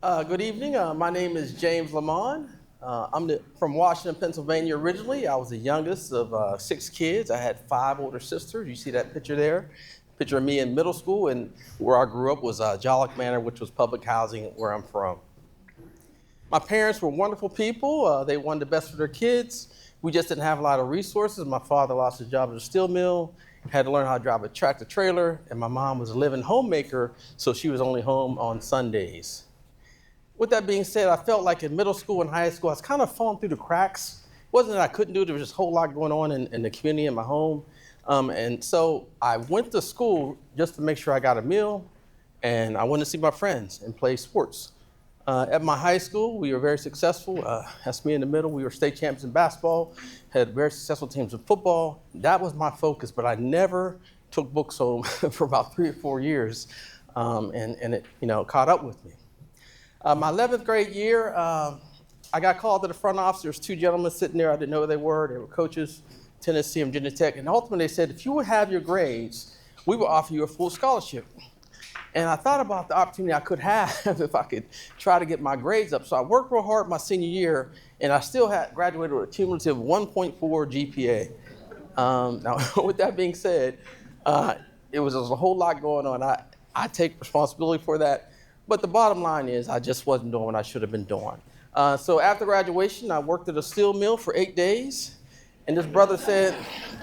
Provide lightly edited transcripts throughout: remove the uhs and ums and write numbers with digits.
Good evening. My name is James LeMon. From Washington, Pennsylvania originally. I was the youngest of 6 kids. I had 5 older sisters. You see that picture there? Picture of me in middle school, and where I grew up was Jailbreak Manor, which was public housing where I'm from. My parents were wonderful people. They wanted the best for their kids. We just didn't have a lot of resources. My father lost his job at a steel mill, had to learn how to drive a tractor trailer, and my mom was a living homemaker, so she was only home on Sundays. With that being said, I felt like in middle school and high school, I was kind of falling through the cracks. It wasn't that I couldn't do it, there was just a whole lot going on in the community, in my home. And so I went to school just to make sure I got a meal, and I went to see my friends and play sports. At my high school, we were very successful. That's me in the middle. We were state champions in basketball, had very successful teams in football. That was my focus, but I never took books home for about 3 or 4 years, and it caught up with me. My 11th grade year, I got called to the front office. There was 2 gentlemen sitting there. I didn't know who they were. They were coaches, Tennessee and Virginia Tech. And ultimately they said, if you would have your grades, we will offer you a full scholarship. And I thought about the opportunity I could have if I could try to get my grades up. So I worked real hard my senior year, and I still had graduated with a cumulative 1.4 GPA. Now, with that being said, it was a whole lot going on. I take responsibility for that. But the bottom line is I just wasn't doing what I should have been doing. So after graduation, I worked at a steel mill for 8 days. And this brother said,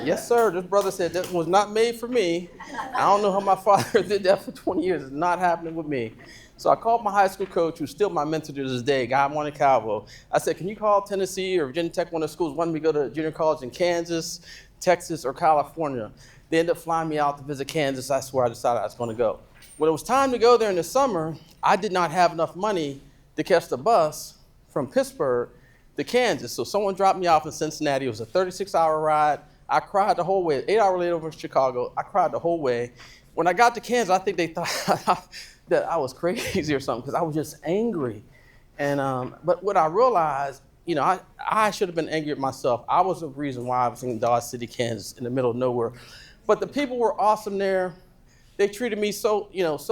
yes, sir, this brother said that was not made for me. I don't know how my father did that for 20 years. It's not happening with me. So I called my high school coach, who's still my mentor to this day, a guy I wanted Calvo. I said, can you call Tennessee or Virginia Tech, one of the schools, wanted me to go to junior college in Kansas, Texas, or California? They ended up flying me out to visit Kansas. That's where I decided I was going to go. When it was time to go there in the summer, I did not have enough money to catch the bus from Pittsburgh to Kansas. So someone dropped me off in Cincinnati. It was a 36-hour ride. I cried the whole way. 8-hour layover in Chicago. I cried the whole way. When I got to Kansas, I think they thought that I was crazy or something because I was just angry. And but what I realized, I should have been angry at myself. I was the reason why I was in Dodge City, Kansas, in the middle of nowhere. But the people were awesome there. They treated me so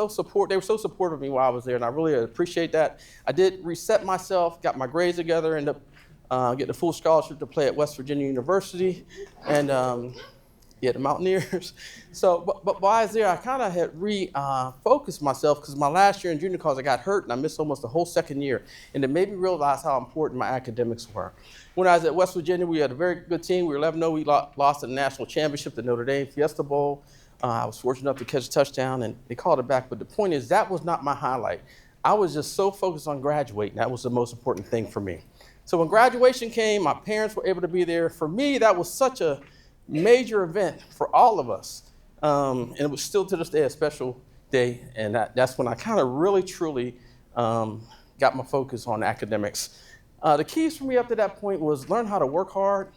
supportive. They were so supportive of me while I was there, and I really appreciate that. I did reset myself, got my grades together, ended up getting a full scholarship to play at West Virginia University, and the Mountaineers. So, but while I was there, I kind of had refocused myself because my last year in junior college, I got hurt, and I missed almost the whole second year, and it made me realize how important my academics were. When I was at West Virginia, we had a very good team. We were 11-0. We lost the national championship, the Notre Dame Fiesta Bowl. I was fortunate enough to catch a touchdown, and they called it back. But the point is, that was not my highlight. I was just so focused on graduating. That was the most important thing for me. So when graduation came, my parents were able to be there. For me, that was such a major event for all of us. And it was still to this day a special day. And that's when I kind of really, truly got my focus on academics. The keys for me up to that point was learn how to work hard,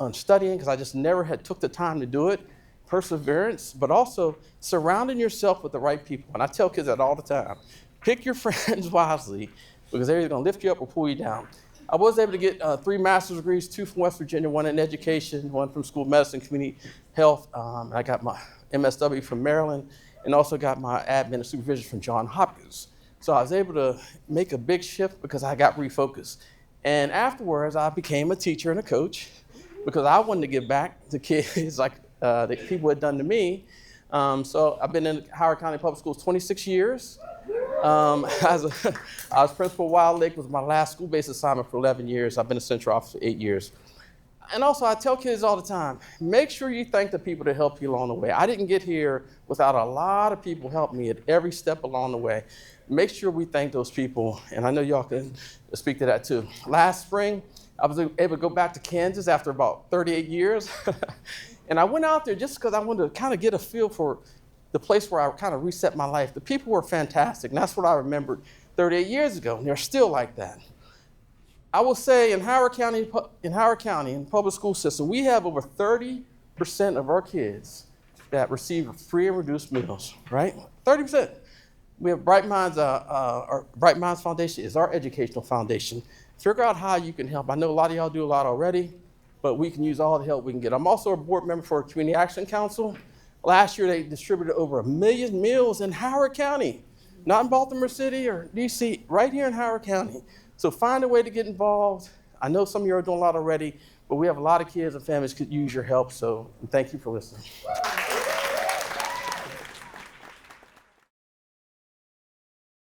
on studying, because I just never had took the time to do it, perseverance, but also surrounding yourself with the right people. And I tell kids that all the time. Pick your friends wisely, because they're either going to lift you up or pull you down. I was able to get 3 master's degrees, 2 from West Virginia, 1 in education, 1 from school of medicine, community health. I got my MSW from Maryland, and also got my admin and supervision from Johns Hopkins. So I was able to make a big shift because I got refocused. And afterwards, I became a teacher and a coach, because I wanted to give back to kids like the people had done to me. So I've been in Howard County Public Schools 26 years. I was principal of Wild Lake, was my last school-based assignment for 11 years. I've been a central office for 8 years. And also I tell kids all the time, make sure you thank the people that helped you along the way. I didn't get here without a lot of people helping me at every step along the way. Make sure we thank those people, and I know y'all can speak to that too. Last spring, I was able to go back to Kansas after about 38 years. And I went out there just because I wanted to kind of get a feel for the place where I kind of reset my life. The people were fantastic, and that's what I remembered 38 years ago, and they're still like that. I will say in Howard County, in the public school system, we have over 30% of our kids that receive free and reduced meals, right? 30%. We have Bright Minds, our Bright Minds Foundation is our educational foundation. Figure out how you can help. I know a lot of y'all do a lot already, but we can use all the help we can get. I'm also a board member for Community Action Council. Last year, they distributed over 1 million meals in Howard County. not in Baltimore City or DC, right here in Howard County. So find a way to get involved. I know some of you are doing a lot already, but we have a lot of kids and families could use your help, so thank you for listening.